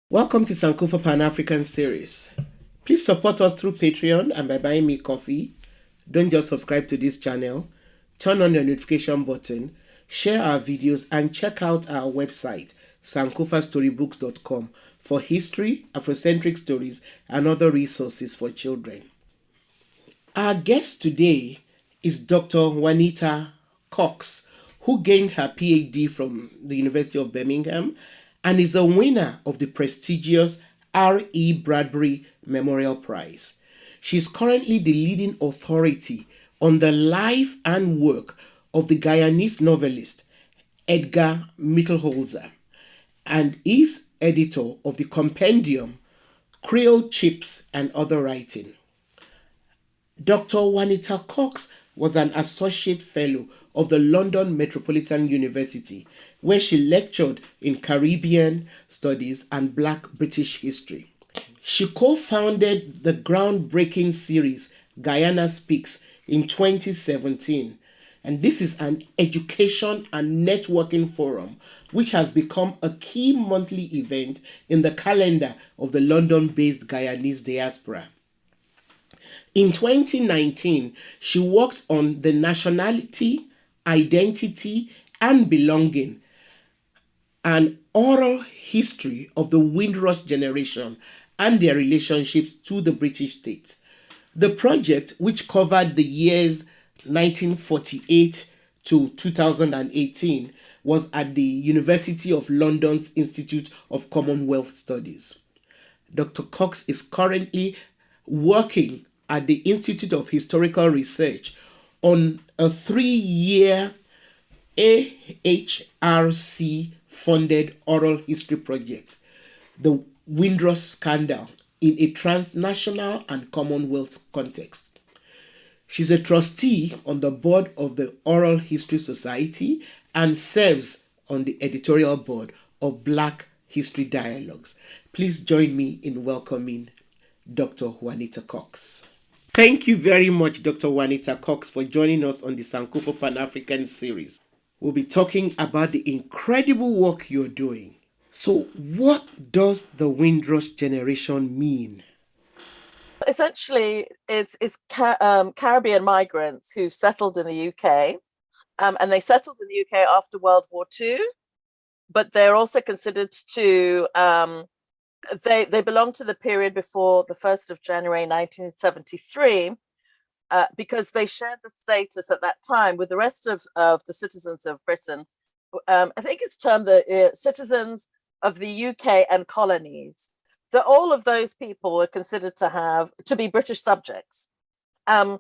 Welcome to Sankofa Pan-African series. Please support us through Patreon and by buying me coffee. Don't just subscribe to this channel. Turn on your notification button, share our videos, and check out our website, sankofastorybooks.com, for history, Afrocentric stories, and other resources for children. Our guest today is Dr. JUANITA COX, who gained her PhD from the University of Birmingham and is a winner of the prestigious R.E. Bradbury Memorial Prize. She is currently the leading authority on the life and work of the Guyanese novelist Edgar Mittelholzer and is editor of the compendium Creole Chips and Other Writing. Dr. JUANITA COX was an associate fellow of the London Metropolitan University, where she lectured in Caribbean studies and Black British history. She co-founded the groundbreaking series Guyana Speaks in 2017, and this is an education and networking forum which has become a key monthly event in the calendar of the London-based Guyanese diaspora. In 2019, she worked on the nationality, identity, and belonging, an oral history of the Windrush generation and their relationships to the British state. The project, which covered the years 1948 to 2018, was at the University of London's Institute of Commonwealth Studies. Dr. Cox is currently working at the Institute of Historical Research on a 3-year AHRC-funded oral history project, the Windrush Scandal, in a transnational and Commonwealth context. She's a trustee on the board of the Oral History Society and serves on the editorial board of Black History Dialogues. Please join me in welcoming Dr. JUANITA COX. Thank you very much, Dr. JUANITA COX, for joining us on the Sankofa Pan-African series. We'll be talking about the incredible work you're doing. So, what does the Windrush generation mean? Essentially, it's Caribbean migrants who settled in the UK, and they settled in the UK after World War II, but they're also considered to they belong to the period before the 1st of January 1973, because they shared the status at that time with the rest of the citizens of Britain. I think it's termed the citizens of the UK and colonies. So all of those people were considered to be British subjects. And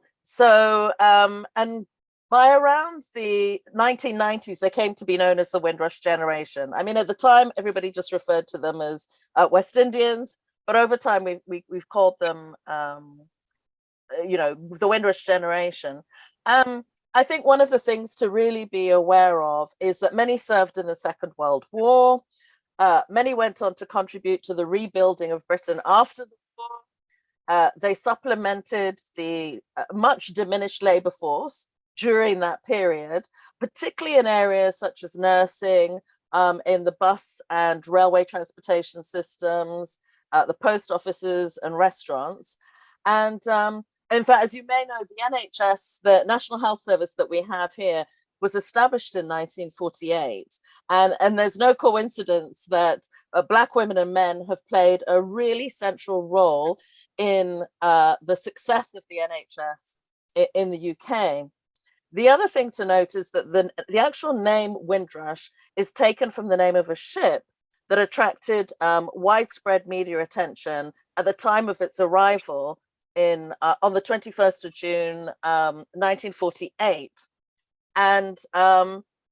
by around the 1990s, they came to be known as the Windrush generation. I mean, at the time, everybody just referred to them as West Indians, but over time, we've called them, the Windrush generation. I think one of the things to really be aware of is that many served in the Second World War. Many went on to contribute to the rebuilding of Britain after the war. They supplemented the much diminished labor force during that period, particularly in areas such as nursing, in the bus and railway transportation systems, the post offices and restaurants. And in fact, as you may know, the NHS, the National Health Service that we have here, was established in 1948. And there's no coincidence that Black women and men have played a really central role in the success of the NHS in the UK. The other thing to note is that the actual name Windrush is taken from the name of a ship that attracted widespread media attention at the time of its arrival on the 21st of June, 1948. And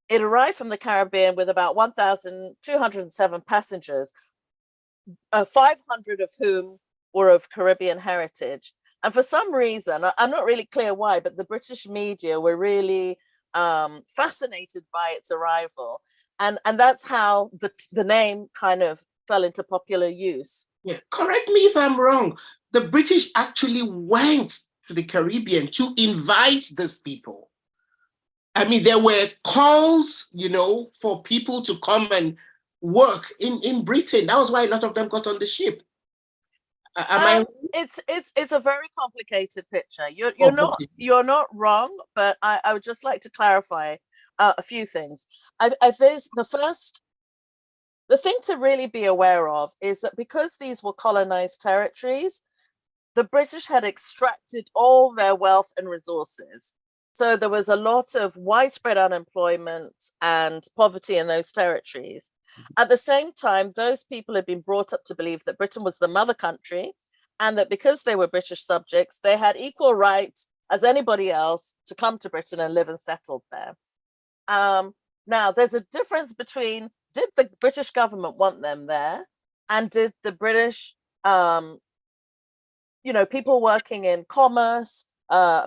it arrived from the Caribbean with about 1,207 passengers, 500 of whom were of Caribbean heritage. And for some reason, I'm not really clear why, but the British media were really fascinated by its arrival. And that's how the name kind of fell into popular use. Yeah. Correct me if I'm wrong. The British actually went to the Caribbean to invite these people. I mean, there were calls, for people to come and work in Britain. That was why a lot of them got on the ship. Am I? It's a very complicated picture. Okay. You're not wrong, but I would just like to clarify a few things. I think the thing to really be aware of is that because these were colonized territories, the British had extracted all their wealth and resources. So there was a lot of widespread unemployment and poverty in those territories. At the same time, those people had been brought up to believe that Britain was the mother country and that because they were British subjects, they had equal rights as anybody else to come to Britain and live and settle there. Now, there's a difference between, did the British government want them there, and did the British, people working in commerce,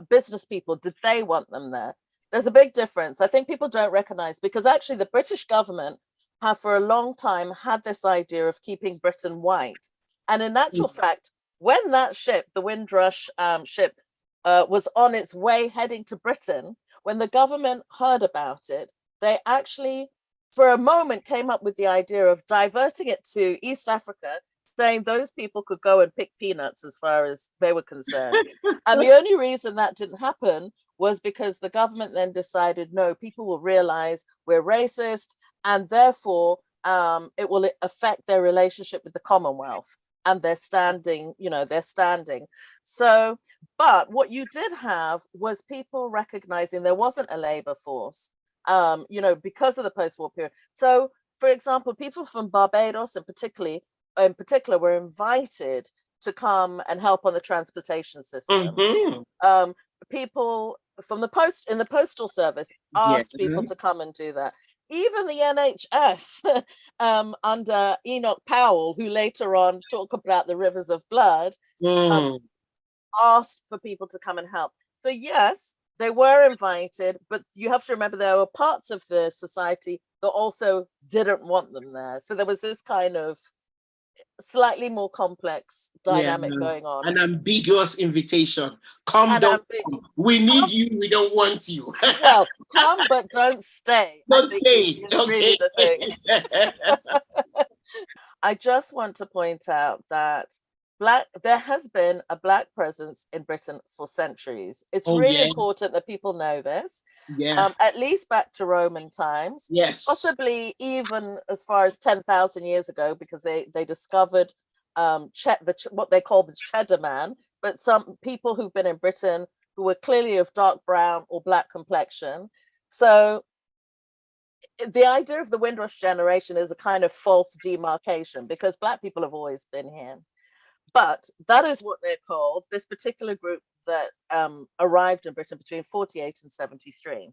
business people, did they want them there? There's a big difference. I think people don't recognize, because actually the British government have for a long time had this idea of keeping Britain white. And in actual fact, when that ship, the Windrush ship, was on its way heading to Britain, when the government heard about it, they actually, for a moment, came up with the idea of diverting it to East Africa, saying those people could go and pick peanuts as far as they were concerned. And the only reason that didn't happen was because the government then decided, no, people will realize we're racist, and therefore it will affect their relationship with the Commonwealth and their standing, their standing. So, but what you did have was people recognizing there wasn't a labor force, because of the post-war period. So, for example, people from Barbados in particular were invited to come and help on the transportation system. People from the postal service asked people to come and do that. Even the NHS under Enoch Powell, who later on talked about the rivers of blood, asked for people to come and help. So yes, they were invited, but you have to remember there were parts of the society that also didn't want them there. So there was this kind of slightly more complex dynamic going on. An ambiguous invitation. Come, don't come. We need you, we don't want you. Well, come but don't stay. Don't stay. Is really the thing. I just want to point out that there has been a Black presence in Britain for centuries. It's really important that people know this. At least back to Roman times. Yes. Possibly even as far as 10,000 years ago, because they discovered what they call the Cheddar Man, but some people who've been in Britain who were clearly of dark brown or Black complexion. So the idea of the Windrush generation is a kind of false demarcation, because Black people have always been here. But that is what they're called, this particular group that arrived in Britain between 48 and 73.